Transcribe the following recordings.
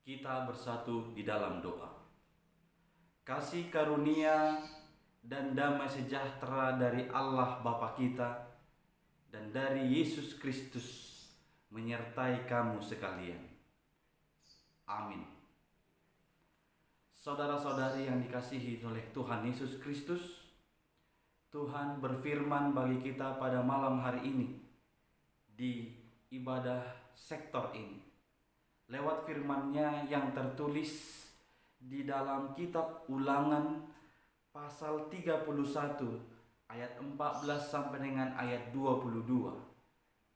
Kita bersatu di dalam doa. Kasih karunia dan damai sejahtera dari Allah Bapa kita dan dari Yesus Kristus menyertai kamu sekalian. Amin. Saudara-saudari yang dikasihi oleh Tuhan Yesus Kristus, Tuhan berfirman bagi kita pada malam hari ini di ibadah sektor ini. Lewat firman-Nya yang tertulis di dalam kitab Ulangan pasal 31 ayat 14 sampai dengan ayat 22.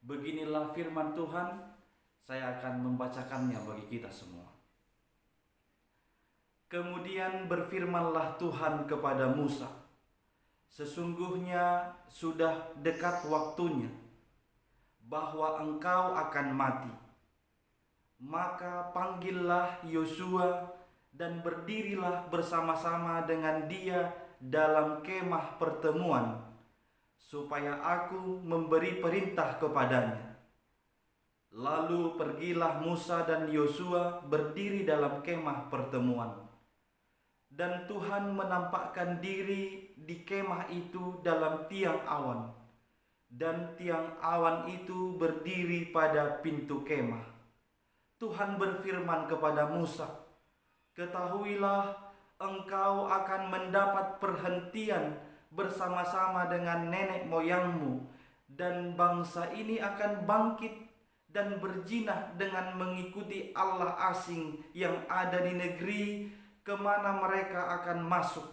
Beginilah firman Tuhan, saya akan membacakannya bagi kita semua. Kemudian berfirmanlah Tuhan kepada Musa, sesungguhnya sudah dekat waktunya bahwa engkau akan mati. Maka panggillah Yosua dan berdirilah bersama-sama dengan dia dalam kemah pertemuan, supaya aku memberi perintah kepadanya. Lalu pergilah Musa dan Yosua berdiri dalam kemah pertemuan. Dan Tuhan menampakkan diri di kemah itu dalam tiang awan, dan tiang awan itu berdiri pada pintu kemah. Tuhan berfirman kepada Musa, ketahuilah engkau akan mendapat perhentian bersama-sama dengan nenek moyangmu, dan bangsa ini akan bangkit dan berjinah dengan mengikuti Allah asing yang ada di negeri kemana mereka akan masuk.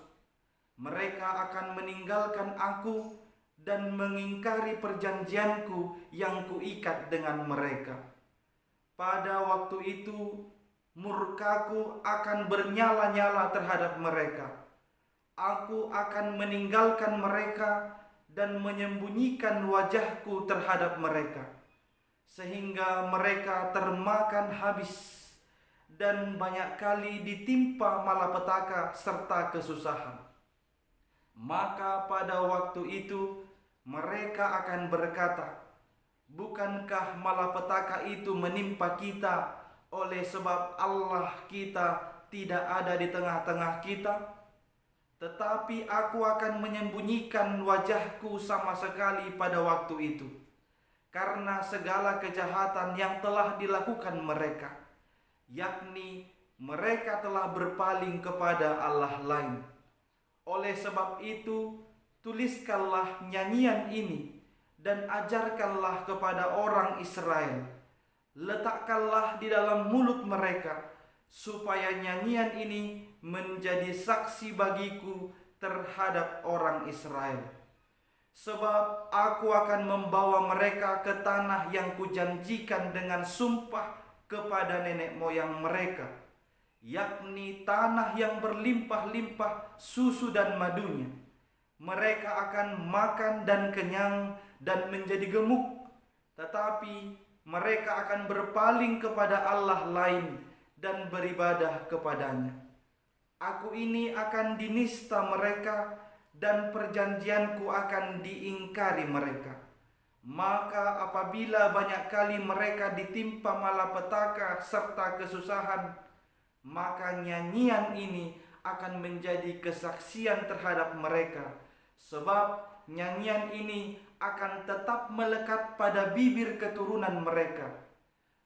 Mereka akan meninggalkan aku dan mengingkari perjanjianku yang kuikat dengan mereka. Pada waktu itu murkaku akan bernyala-nyala terhadap mereka. Aku akan meninggalkan mereka dan menyembunyikan wajahku terhadap mereka, sehingga mereka termakan habis dan banyak kali ditimpa malapetaka serta kesusahan. Maka pada waktu itu mereka akan berkata, bukankah malapetaka itu menimpa kita oleh sebab Allah kita tidak ada di tengah-tengah kita? Tetapi aku akan menyembunyikan wajahku sama sekali pada waktu itu, karena segala kejahatan yang telah dilakukan mereka, yakni mereka telah berpaling kepada Allah lain. Oleh sebab itu, tuliskanlah nyanyian ini dan ajarkanlah kepada orang Israel. Letakkanlah di dalam mulut mereka, supaya nyanyian ini menjadi saksi bagiku terhadap orang Israel. Sebab aku akan membawa mereka ke tanah yang kujanjikan dengan sumpah kepada nenek moyang mereka, yakni tanah yang berlimpah-limpah susu dan madunya. Mereka akan makan dan kenyang dan menjadi gemuk, tetapi mereka akan berpaling kepada Allah lain dan beribadah kepadanya. Aku ini akan dinista mereka, dan perjanjianku akan diingkari mereka. Maka apabila banyak kali mereka ditimpa malapetaka serta kesusahan, maka nyanyian ini akan menjadi kesaksian terhadap mereka, sebab nyanyian ini akan tetap melekat pada bibir keturunan mereka.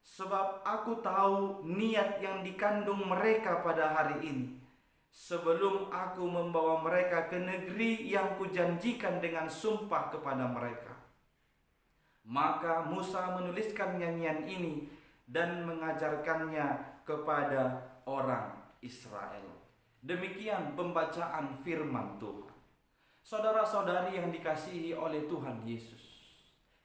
Sebab aku tahu niat yang dikandung mereka pada hari ini, sebelum aku membawa mereka ke negeri yang kujanjikan dengan sumpah kepada mereka. Maka Musa menuliskan nyanyian ini dan mengajarkannya kepada orang Israel. Demikian pembacaan firman Tuhan. Saudara-saudari yang dikasihi oleh Tuhan Yesus,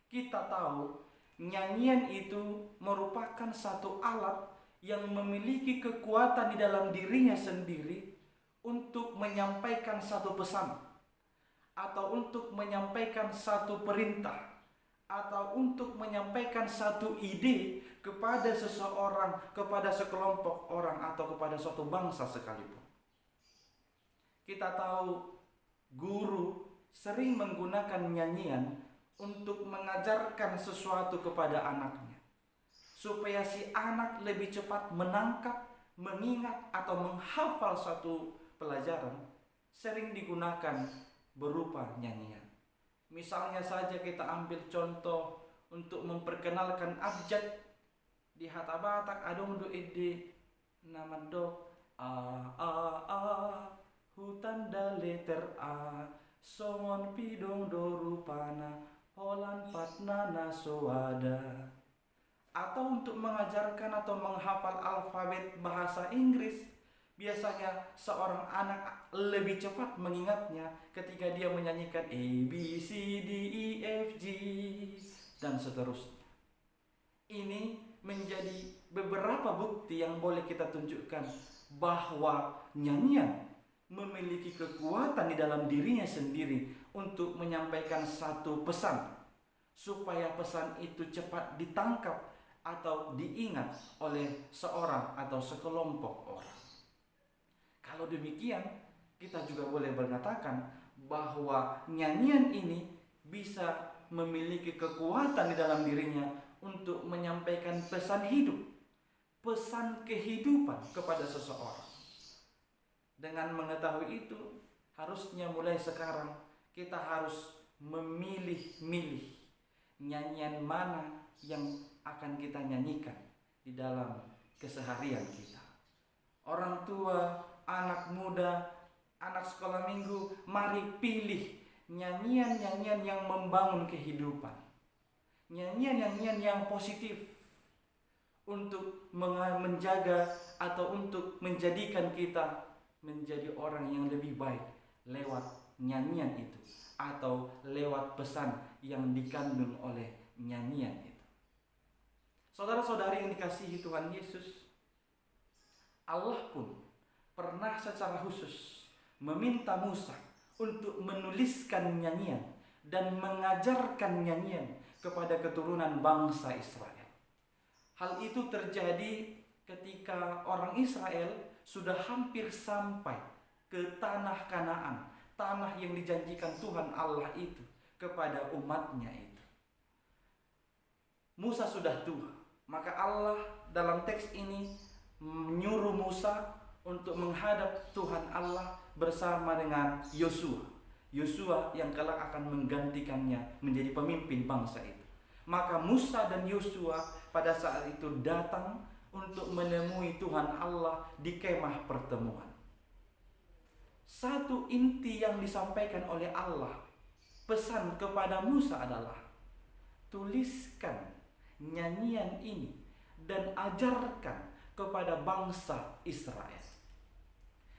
kita tahu nyanyian itu merupakan satu alat yang memiliki kekuatan di dalam dirinya sendiri untuk menyampaikan satu pesan, atau untuk menyampaikan satu perintah, atau untuk menyampaikan satu ide kepada seseorang, kepada sekelompok orang, atau kepada suatu bangsa sekalipun. Kita tahu guru sering menggunakan nyanyian untuk mengajarkan sesuatu kepada anaknya, supaya si anak lebih cepat menangkap mengingat atau menghafal suatu pelajaran sering digunakan berupa nyanyian. Misalnya saja kita ambil contoh untuk memperkenalkan abjad di Hata Batak adong do ide nama do hutan da letter A songon pidong do rupana holan patnana soada. Atau untuk mengajarkan atau menghafal alfabet bahasa Inggris, biasanya seorang anak lebih cepat mengingatnya ketika dia menyanyikan A, B, C, D, E, F, G, dan seterusnya. Ini menjadi beberapa bukti yang boleh kita tunjukkan bahwa nyanyian memiliki kekuatan di dalam dirinya sendiri untuk menyampaikan satu pesan, supaya pesan itu cepat ditangkap atau diingat oleh seorang atau sekelompok orang. Kalau demikian, kita juga boleh mengatakan bahwa nyanyian ini bisa memiliki kekuatan di dalam dirinya untuk menyampaikan pesan hidup, pesan kehidupan kepada seseorang. Dengan mengetahui itu, harusnya mulai sekarang kita harus memilih-milih nyanyian mana yang akan kita nyanyikan di dalam keseharian kita. Orang tua, anak muda, anak sekolah minggu, mari pilih nyanyian-nyanyian yang membangun kehidupan. Nyanyian-nyanyian yang positif untuk menjaga atau untuk menjadikan kita menjadi orang yang lebih baik lewat nyanyian itu atau lewat pesan yang dikandung oleh nyanyian itu. Saudara-saudari yang dikasihi Tuhan Yesus, Allah pun pernah secara khusus meminta Musa untuk menuliskan nyanyian dan mengajarkan nyanyian kepada keturunan bangsa Israel. Hal itu terjadi ketika orang Israel sudah hampir sampai ke tanah Kanaan, tanah yang dijanjikan Tuhan Allah itu kepada umatnya itu. Musa sudah tua, maka Allah dalam teks ini menyuruh Musa untuk menghadap Tuhan Allah bersama dengan Yosua. Yosua yang kelak akan menggantikannya menjadi pemimpin bangsa itu. Maka Musa dan Yosua pada saat itu datang untuk menemui Tuhan Allah di kemah pertemuan. Satu inti yang disampaikan oleh Allah, pesan kepada Musa adalah tuliskan nyanyian ini dan ajarkan kepada bangsa Israel.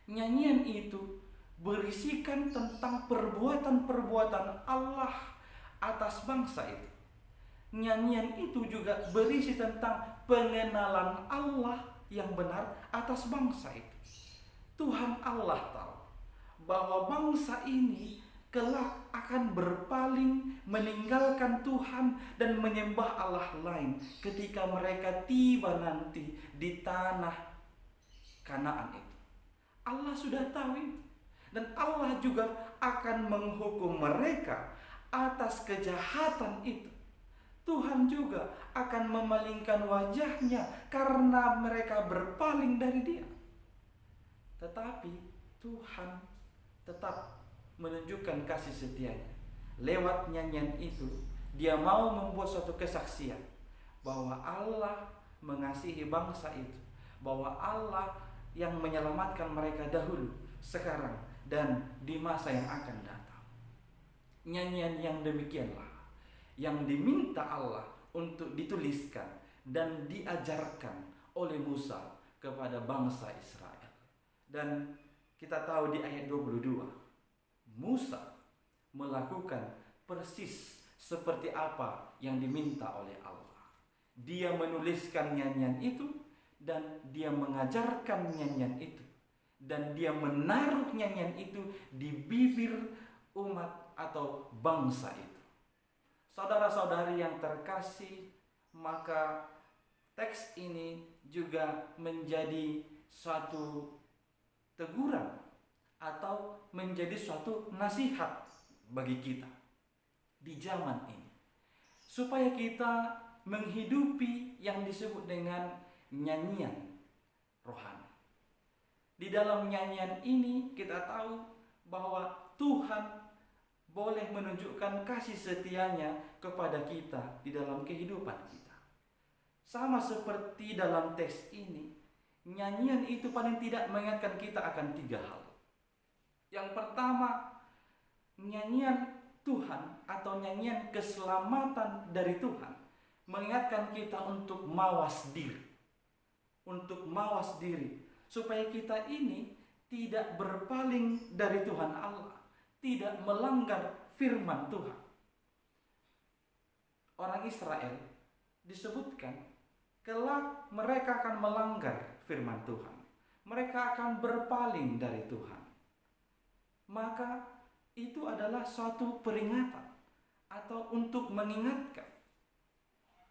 Nyanyian itu berisikan tentang perbuatan-perbuatan Allah atas bangsa itu. Nyanyian itu juga berisi tentang pengenalan Allah yang benar atas bangsa itu. Tuhan Allah tahu bahwa bangsa ini kelak akan berpaling meninggalkan Tuhan dan menyembah Allah lain ketika mereka tiba nanti di tanah Kanaan itu. Allah sudah tahu itu. Dan Allah juga akan menghukum mereka atas kejahatan itu. Tuhan juga akan memalingkan wajahnya karena mereka berpaling dari Dia. Tetapi Tuhan tetap menunjukkan kasih setianya. Lewat nyanyian itu, Dia mau membuat suatu kesaksian bahwa Allah mengasihi bangsa itu, bahwa Allah yang menyelamatkan mereka dahulu, sekarang, dan di masa yang akan datang. Nyanyian yang demikianlah yang diminta Allah untuk dituliskan dan diajarkan oleh Musa kepada bangsa Israel. Dan kita tahu di ayat 22, Musa melakukan persis seperti apa yang diminta oleh Allah. Dia menuliskan nyanyian itu dan dia mengajarkan nyanyian itu. Dan dia menaruh nyanyian itu di bibir umat atau bangsa itu. Saudara-saudari yang terkasih, maka teks ini juga menjadi suatu teguran atau menjadi suatu nasihat bagi kita di zaman ini, supaya kita menghidupi yang disebut dengan nyanyian rohani. Di dalam nyanyian ini kita tahu bahwa Tuhan boleh menunjukkan kasih setianya kepada kita di dalam kehidupan kita. Sama seperti dalam teks ini, nyanyian itu paling tidak mengingatkan kita akan 3 hal. Yang pertama, nyanyian Tuhan atau nyanyian keselamatan dari Tuhan mengingatkan kita untuk mawas diri. Untuk mawas diri, supaya kita ini tidak berpaling dari Tuhan Allah, tidak melanggar firman Tuhan. Orang Israel disebutkan kelak mereka akan melanggar firman Tuhan. Mereka akan berpaling dari Tuhan. Maka itu adalah suatu peringatan atau untuk mengingatkan.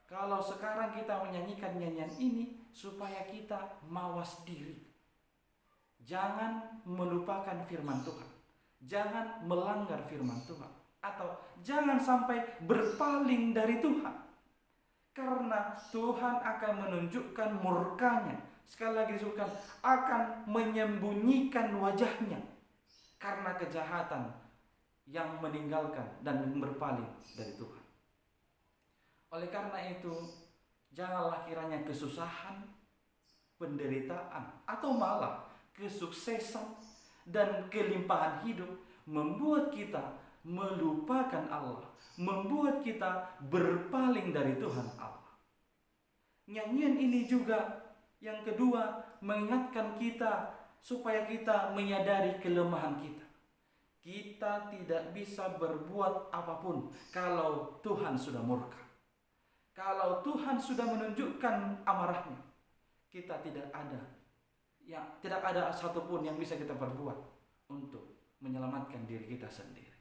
Kalau sekarang kita menyanyikan nyanyian ini supaya kita mawas diri. Jangan melupakan firman Tuhan. Jangan melanggar firman Tuhan. Atau jangan sampai berpaling dari Tuhan. Karena Tuhan akan menunjukkan murkanya. Sekali lagi disebutkan, akan menyembunyikan wajahnya. Karena kejahatan yang meninggalkan dan berpaling dari Tuhan. Oleh karena itu, janganlah kiranya kesusahan, penderitaan, atau malah kesuksesan dan kelimpahan hidup membuat kita melupakan Allah, membuat kita berpaling dari Tuhan Allah. Nyanyian ini juga yang kedua mengingatkan kita supaya kita menyadari kelemahan kita. Kita tidak bisa berbuat apapun kalau Tuhan sudah murka. Kalau Tuhan sudah menunjukkan amarahnya, kita tidak ada satupun yang bisa kita perbuat untuk menyelamatkan diri kita sendiri.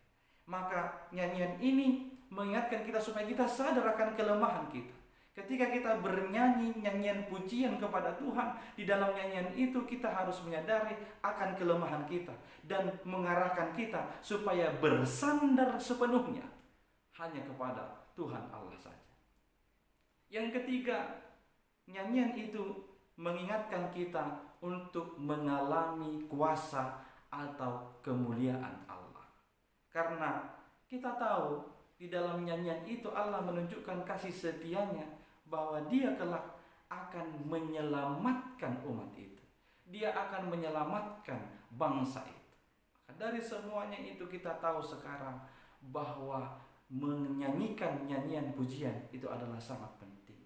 Maka nyanyian ini mengingatkan kita supaya kita sadar akan kelemahan kita. Ketika kita bernyanyi nyanyian pujian kepada Tuhan, di dalam nyanyian itu kita harus menyadari akan kelemahan kita dan mengarahkan kita supaya bersandar sepenuhnya hanya kepada Tuhan Allah saja. Yang ketiga, nyanyian itu mengingatkan kita untuk mengalami kuasa atau kemuliaan Allah. Karena kita tahu di dalam nyanyian itu Allah menunjukkan kasih setianya bahwa Dia kelak akan menyelamatkan umat itu. Dia akan menyelamatkan bangsa itu. Dari semuanya itu kita tahu sekarang bahwa menyanyikan nyanyian pujian itu adalah sangat penting.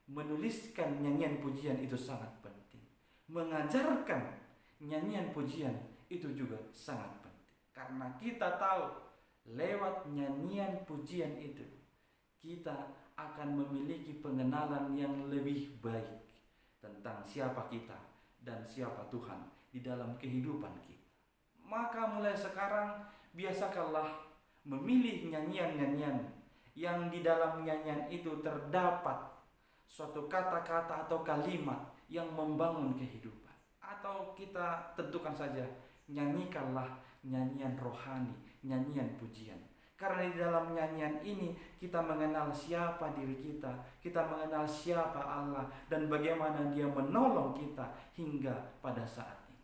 Menuliskan nyanyian pujian itu sangat penting. Mengajarkan nyanyian pujian itu juga sangat penting. Karena kita tahu lewat nyanyian pujian itu kita akan memiliki pengenalan yang lebih baik tentang siapa kita dan siapa Tuhan di dalam kehidupan kita. Maka mulai sekarang biasakanlah memilih nyanyian-nyanyian yang di dalam nyanyian itu terdapat suatu kata-kata atau kalimat yang membangun kehidupan. Atau kita tentukan saja, nyanyikanlah nyanyian rohani, nyanyian pujian. Karena di dalam nyanyian ini kita mengenal siapa diri kita, kita mengenal siapa Allah dan bagaimana Dia menolong kita hingga pada saat ini.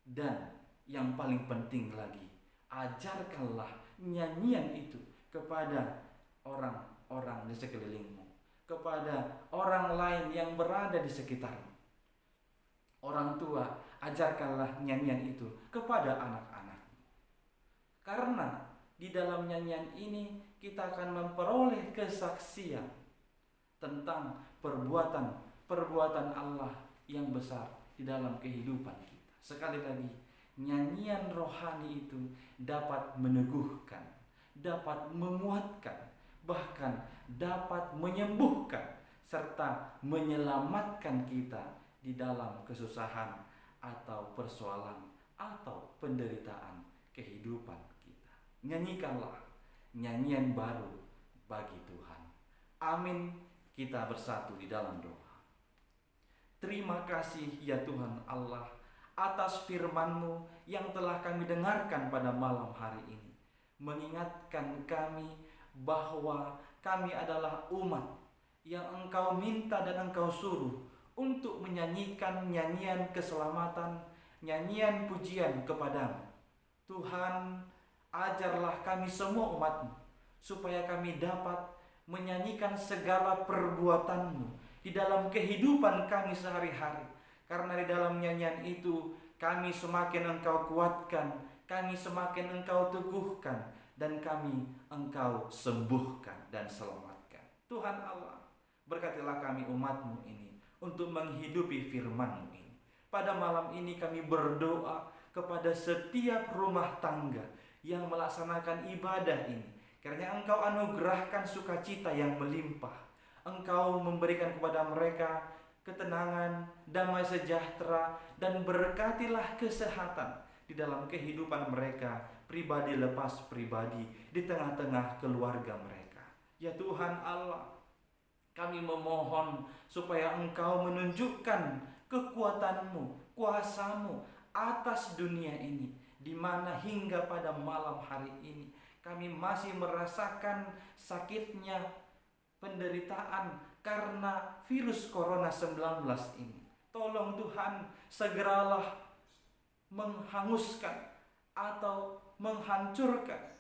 Dan yang paling penting lagi, ajarkanlah nyanyian itu kepada orang-orang di sekelilingmu, kepada orang lain yang berada di sekitarmu. Orang tua, ajarkanlah nyanyian itu kepada anak-anakmu. Karena di dalam nyanyian ini kita akan memperoleh kesaksian tentang perbuatan Allah yang besar di dalam kehidupan kita. Sekali lagi, nyanyian rohani itu dapat meneguhkan, dapat menguatkan, bahkan dapat menyembuhkan serta menyelamatkan kita di dalam kesusahan atau persoalan atau penderitaan kehidupan kita. Nyanyikanlah nyanyian baru bagi Tuhan. Amin. Kita bersatu di dalam doa. Terima kasih ya Tuhan Allah atas firman-Mu yang telah kami dengarkan pada malam hari ini. Mengingatkan kami bahwa kami adalah umat yang Engkau minta dan Engkau suruh untuk menyanyikan nyanyian keselamatan, nyanyian pujian kepadamu. Tuhan, ajarlah kami semua umat-Mu, supaya kami dapat menyanyikan segala perbuatan-Mu di dalam kehidupan kami sehari-hari. Karena di dalam nyanyian itu kami semakin Engkau kuatkan, kami semakin Engkau teguhkan, dan kami Engkau sembuhkan dan selamatkan. Tuhan Allah, berkatilah kami umat-Mu ini untuk menghidupi firman-Mu ini. Pada malam ini kami berdoa kepada setiap rumah tangga yang melaksanakan ibadah ini. Kiranya Engkau anugerahkan sukacita yang melimpah. Engkau memberikan kepada mereka ketenangan, damai sejahtera, dan berkatilah kesehatan di dalam kehidupan mereka, pribadi lepas pribadi, di tengah-tengah keluarga mereka. Ya Tuhan Allah, kami memohon supaya Engkau menunjukkan kekuatan-Mu, kuasa-Mu atas dunia ini, di mana hingga pada malam hari ini kami masih merasakan sakitnya penderitaan karena virus corona 19 ini. Tolong Tuhan, segeralah menghanguskan atau menghancurkan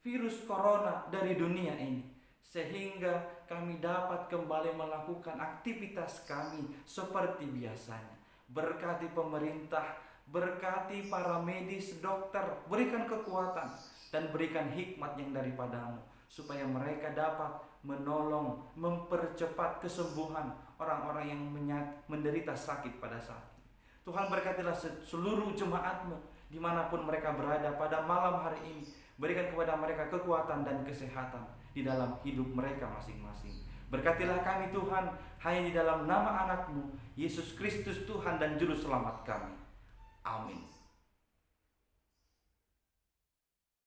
virus corona dari dunia ini, sehingga kami dapat kembali melakukan aktivitas kami seperti biasanya. Berkati pemerintah, berkati para medis, dokter, berikan kekuatan dan berikan hikmat yang daripada-Mu, supaya mereka dapat menolong, mempercepat kesembuhan orang-orang yang menderita sakit pada saat ini. Tuhan, berkatilah seluruh jemaat-Mu dimanapun mereka berada pada malam hari ini. Berikan kepada mereka kekuatan dan kesehatan di dalam hidup mereka masing-masing. Berkatilah kami Tuhan, hanya di dalam nama anak-Mu, Yesus Kristus Tuhan dan Juru Selamat kami. Amin.